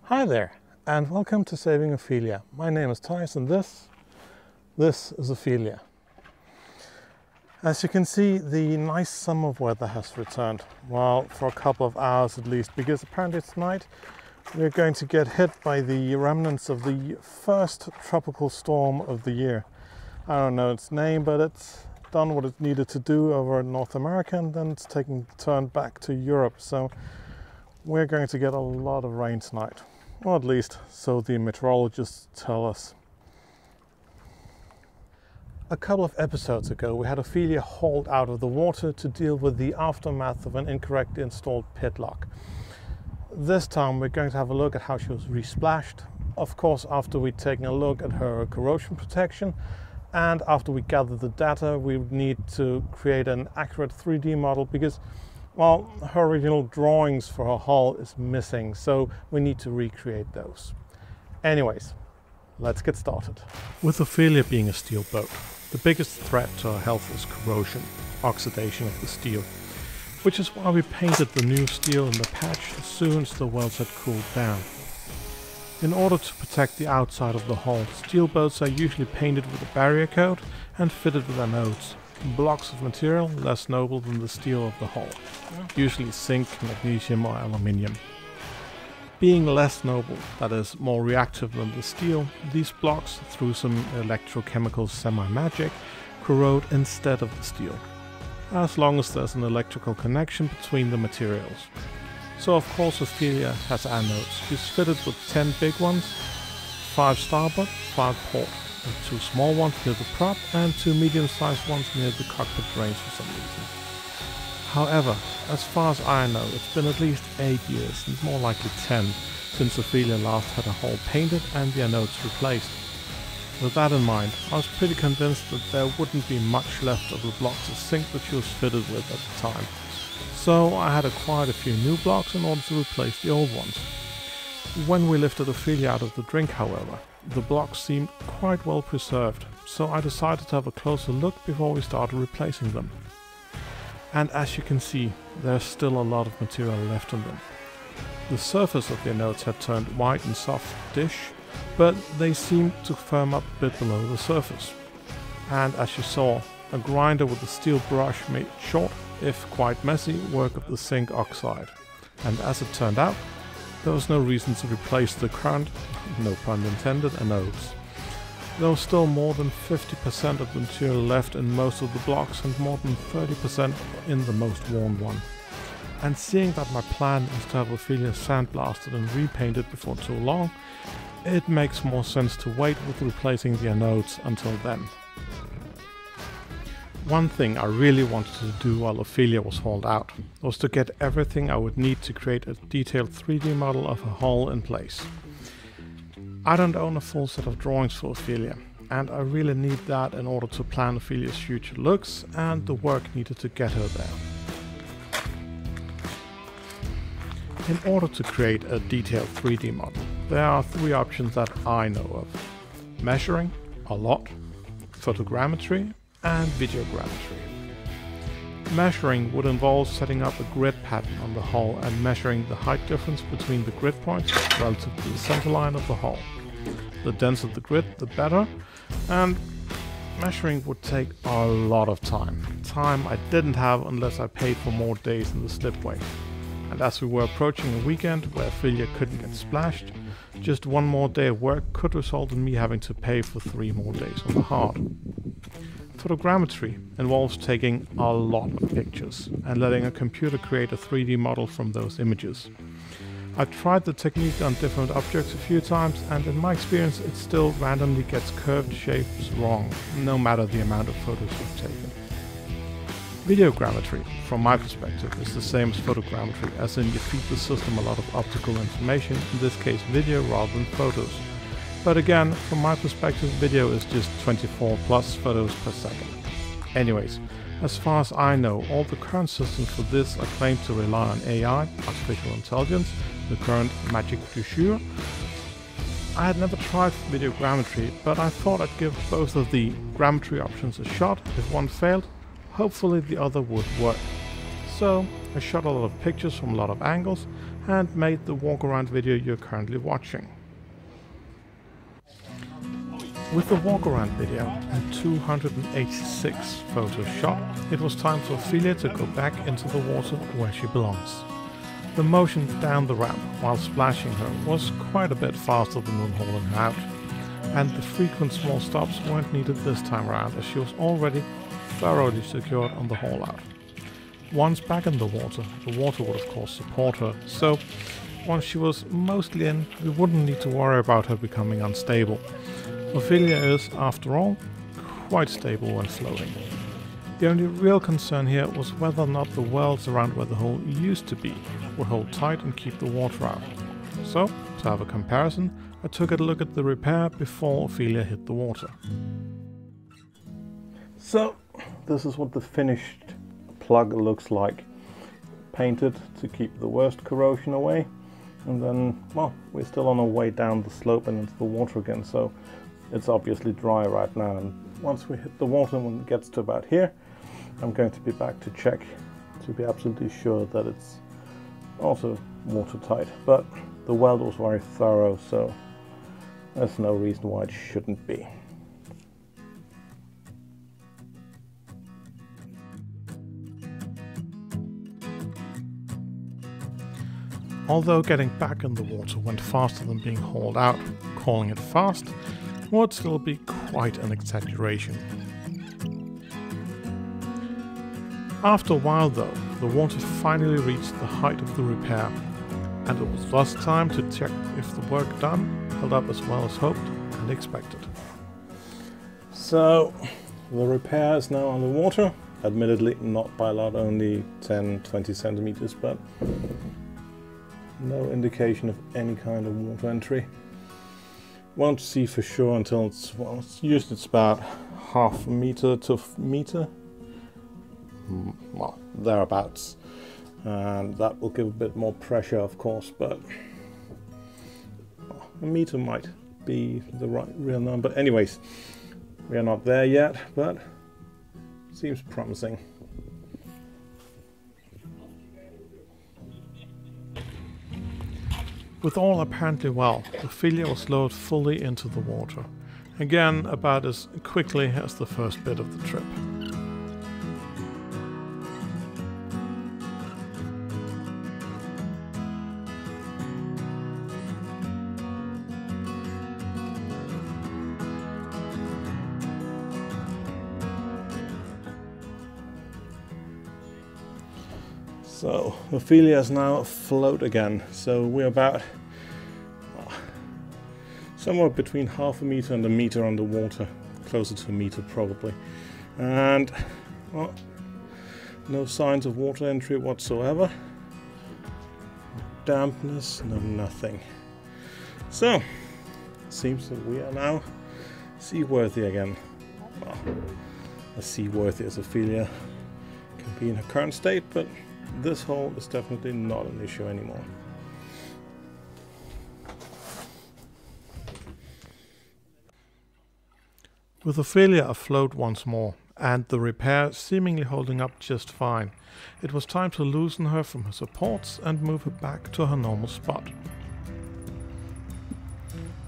Hi there, and welcome to Saving Ophelia. My name is Thijs, and this is Ophelia. As you can see, the nice summer weather has returned. Well, for a couple of hours at least, because apparently tonight we're going to get hit by the remnants of the first tropical storm of the year. I don't know its name, but it's done what it needed to do over North America, and then it's taking a turn back to Europe. So we're going to get a lot of rain tonight. Or at least so the meteorologists tell us. A couple of episodes ago we had Ophelia hauled out of the water to deal with the aftermath of an incorrectly installed pit lock. This time we're going to have a look at how she was resplashed, of course after we'd taken a look at her corrosion protection, and after we gathered the data we would need to create an accurate 3D model because, well, her original drawings for her hull is missing, so we need to recreate those. Anyways, let's get started. With Ophelia being a steel boat, the biggest threat to her health is corrosion, oxidation of the steel, which is why we painted the new steel in the patch as soon as the welds had cooled down. In order to protect the outside of the hull, steel boats are usually painted with a barrier coat and fitted with anodes. Blocks of material less noble than the steel of the hull, usually zinc, magnesium or aluminium. Being less noble, that is more reactive than the steel, these blocks, through some electrochemical semi-magic, corrode instead of the steel, as long as there's an electrical connection between the materials. So of course Ophelia has anodes. She's fitted with 10 big ones, 5 starboard, 5 port. 2 small ones near the prop and 2 medium-sized ones near the cockpit drains for some reason. However, as far as I know, it's been at least 8 years, and more likely 10, since Ophelia last had her hull painted and the anodes replaced. With that in mind, I was pretty convinced that there wouldn't be much left of the blocks of zinc that she was fitted with at the time. So I had acquired a few new blocks in order to replace the old ones. When we lifted Ophelia out of the drink, however, the blocks seemed quite well preserved, so I decided to have a closer look before we started replacing them. And as you can see, there's still a lot of material left on them. The surface of the anodes had turned white and soft-ish, but they seemed to firm up a bit below the surface. And as you saw, a grinder with a steel brush made short, if quite messy, work of the zinc oxide. And as it turned out, there was no reason to replace the current, no pun intended, anodes. There was still more than 50% of the material left in most of the blocks and more than 30% in the most worn one. And seeing that my plan is to have Ophelia sandblasted and repainted before too long, it makes more sense to wait with replacing the anodes until then. One thing I really wanted to do while Ophelia was hauled out was to get everything I would need to create a detailed 3D model of her hull in place. I don't own a full set of drawings for Ophelia, and I really need that in order to plan Ophelia's future looks and the work needed to get her there. In order to create a detailed 3D model, there are 3 options that I know of: measuring, a lot, photogrammetry, and videogrammetry. Measuring would involve setting up a grid pattern on the hull and measuring the height difference between the grid points relative to the center line of the hull. The denser the grid, the better, and measuring would take a lot of time. Time I didn't have unless I paid for more days in the slipway. And as we were approaching a weekend where Ophelia couldn't get splashed, just one more day of work could result in me having to pay for 3 more days on the hard. Photogrammetry involves taking a lot of pictures and letting a computer create a 3D model from those images. I've tried the technique on different objects a few times, and in my experience it still randomly gets curved shapes wrong, no matter the amount of photos you've taken. Videogrammetry, from my perspective, is the same as photogrammetry, as in you feed the system a lot of optical information, in this case video rather than photos. But again, from my perspective, video is just 24 plus photos per second. Anyways, as far as I know, all the current systems for this are claimed to rely on AI, artificial intelligence, the current magic du jour. I had never tried videogrammetry, but I thought I'd give both of the grammetry options a shot. If one failed, hopefully the other would work. So I shot a lot of pictures from a lot of angles and made the walk around video you're currently watching. With the walk around video and 286 photos shot, it was time for Ophelia to go back into the water where she belongs. The motion down the ramp while splashing her was quite a bit faster than when hauling her out, and the frequent small stops weren't needed this time around as she was already thoroughly secured on the haul out. Once back in the water would of course support her, so once she was mostly in, we wouldn't need to worry about her becoming unstable. Ophelia is, after all, quite stable when floating. The only real concern here was whether or not the welds around where the hole used to be would hold tight and keep the water out. So, to have a comparison, I took a look at the repair before Ophelia hit the water. So, this is what the finished plug looks like. Painted to keep the worst corrosion away, and then, well, we're still on our way down the slope and into the water again, so it's obviously dry right now, and once we hit the water, when it gets to about here, I'm going to be back to check to be absolutely sure that it's also watertight. But the weld was very thorough, so there's no reason why it shouldn't be. Although getting back in the water went faster than being hauled out, calling it fast would still be quite an exaggeration. After a while though, the water finally reached the height of the repair, and it was thus time to check if the work done held up as well as hoped and expected. So, the repair is now underwater, admittedly not by a lot, only 10-20 centimeters, but no indication of any kind of water entry. Won't see for sure until it's, well, usually it's about half a meter to a meter, well, thereabouts, and that will give a bit more pressure of course, but well, a meter might be the real number. Anyways, we are not there yet, but seems promising. With all apparently well, Ophelia was lowered fully into the water, again about as quickly as the first bit of the trip. So Ophelia is now afloat again, so we're about somewhere between half a meter and a meter underwater, closer to a meter probably, and well, no signs of water entry whatsoever, dampness, no nothing. So it seems that we are now seaworthy again. Well, as seaworthy as Ophelia can be in her current state, but this hole is definitely not an issue anymore. With Ophelia afloat once more, and the repair seemingly holding up just fine, it was time to loosen her from her supports and move her back to her normal spot.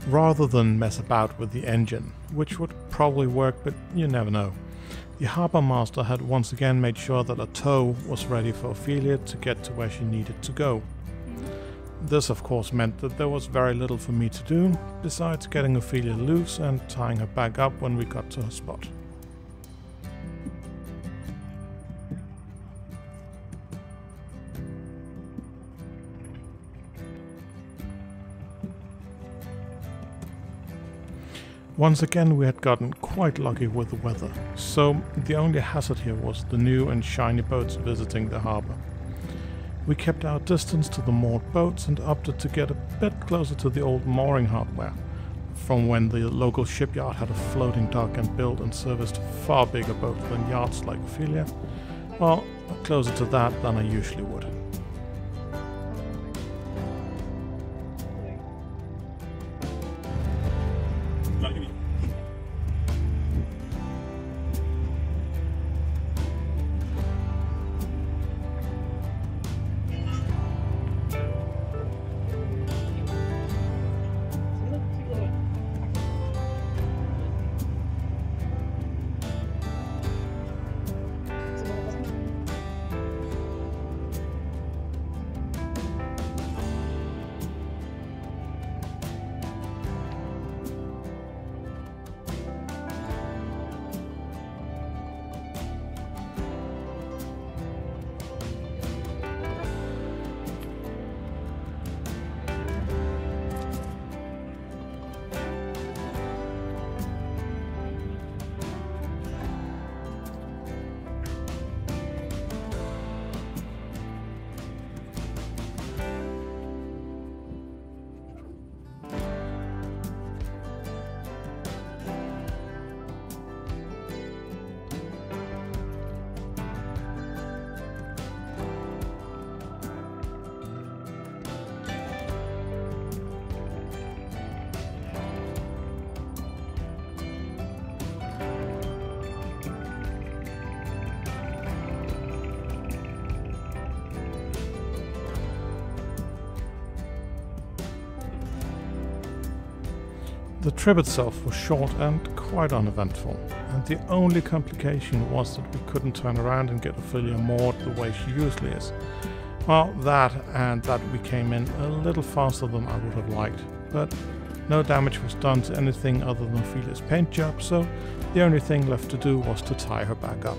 Rather than mess about with the engine, which would probably work, but you never know, the harbour master had once again made sure that a tow was ready for Ophelia to get to where she needed to go. This of course meant that there was very little for me to do, besides getting Ophelia loose and tying her back up when we got to her spot. Once again we had gotten quite lucky with the weather, so the only hazard here was the new and shiny boats visiting the harbour. We kept our distance to the moored boats and opted to get a bit closer to the old mooring hardware, from when the local shipyard had a floating dock and built and serviced far bigger boats than yachts like Ophelia. Well, closer to that than I usually would. The trip itself was short and quite uneventful, and the only complication was that we couldn't turn around and get Ophelia moored the way she usually is. Well, that and that we came in a little faster than I would have liked, but no damage was done to anything other than Ophelia's paint job, so the only thing left to do was to tie her back up.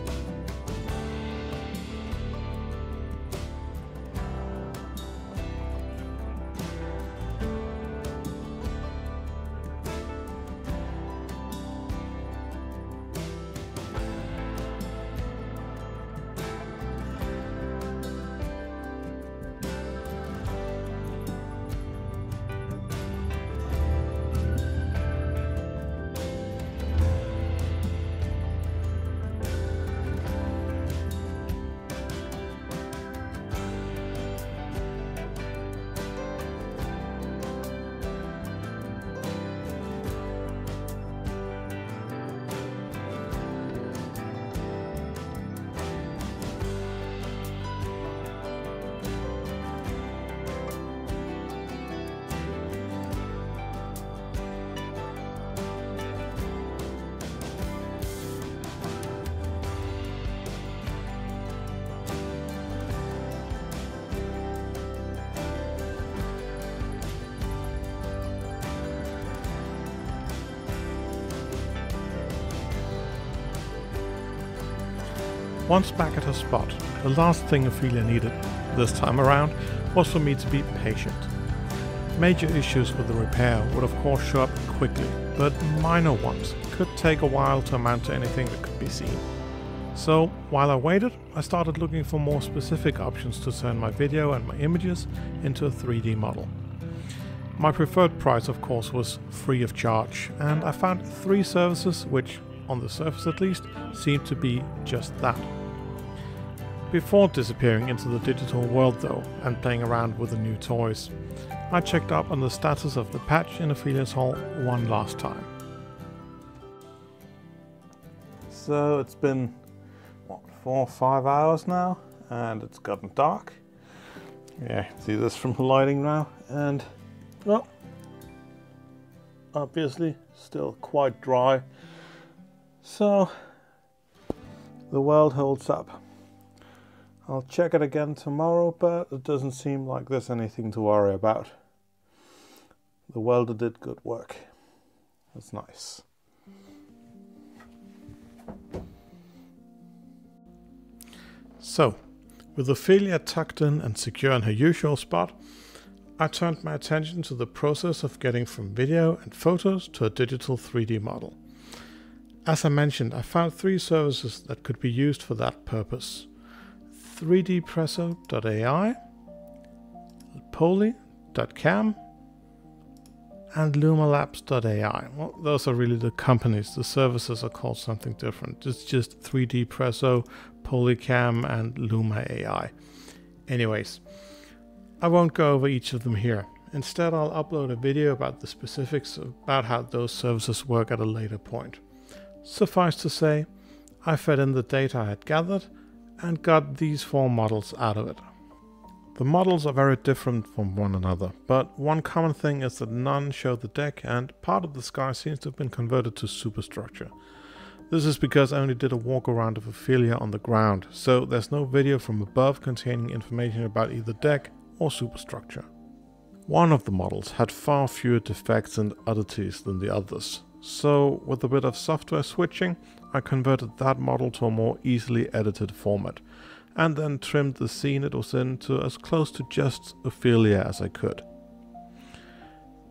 Once back at her spot, the last thing Ophelia needed this time around was for me to be patient. Major issues with the repair would of course show up quickly, but minor ones could take a while to amount to anything that could be seen. So while I waited, I started looking for more specific options to turn my video and my images into a 3D model. My preferred price of course was free of charge, and I found 3 services which, on the surface at least, seemed to be just that. Before disappearing into the digital world though, and playing around with the new toys, I checked up on the status of the patch in Ophelia's Hall one last time. So it's been, what, 4 or 5 hours now, and it's gotten dark. Yeah, see this from the lighting now, and, well, obviously still quite dry. So, the world holds up. I'll check it again tomorrow, but it doesn't seem like there's anything to worry about. The welder did good work. That's nice. So, with Ophelia tucked in and secure in her usual spot, I turned my attention to the process of getting from video and photos to a digital 3D model. As I mentioned, I found 3 services that could be used for that purpose. 3dpresso.ai, poly.cam, and lumalabs.ai. Well, those are really the companies. The services are called something different. It's just 3dpresso, polycam, and Luma AI. Anyways, I won't go over each of them here. Instead, I'll upload a video about the specifics about how those services work at a later point. Suffice to say, I fed in the data I had gathered and got these 4 models out of it. The models are very different from one another, but one common thing is that none show the deck and part of the sky seems to have been converted to superstructure. This is because I only did a walk around of Ophelia on the ground, so there's no video from above containing information about either deck or superstructure. One of the models had far fewer defects and oddities than the others, so with a bit of software switching, I converted that model to a more easily edited format, and then trimmed the scene it was in to as close to just Ophelia as I could.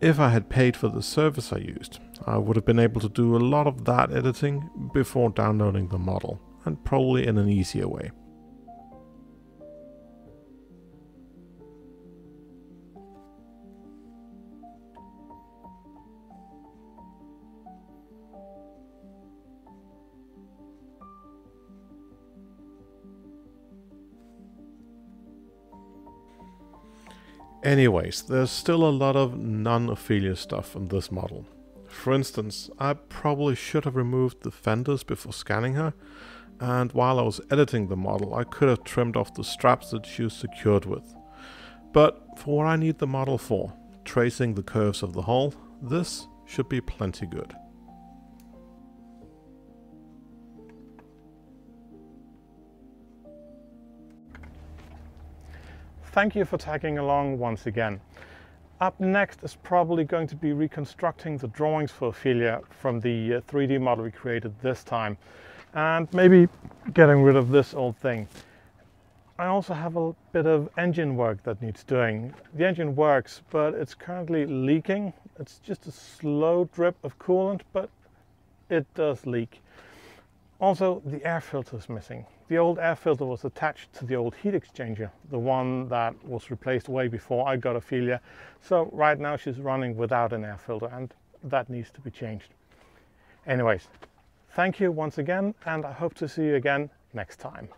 If I had paid for the service I used, I would have been able to do a lot of that editing before downloading the model, and probably in an easier way. Anyways, there's still a lot of non-Ophelia stuff in this model. For instance, I probably should have removed the fenders before scanning her, and while I was editing the model I could have trimmed off the straps that she was secured with. But for what I need the model for, tracing the curves of the hull, this should be plenty good. Thank you for tagging along once again. Up next is probably going to be reconstructing the drawings for Ophelia from the 3D model we created this time, and maybe getting rid of this old thing. I also have a bit of engine work that needs doing. The engine works, but it's currently leaking. It's just a slow drip of coolant, but it does leak. Also, the air filter is missing. The old air filter was attached to the old heat exchanger, the one that was replaced way before I got Ophelia. So right now she's running without an air filter, and that needs to be changed. Anyways, thank you once again, and I hope to see you again next time.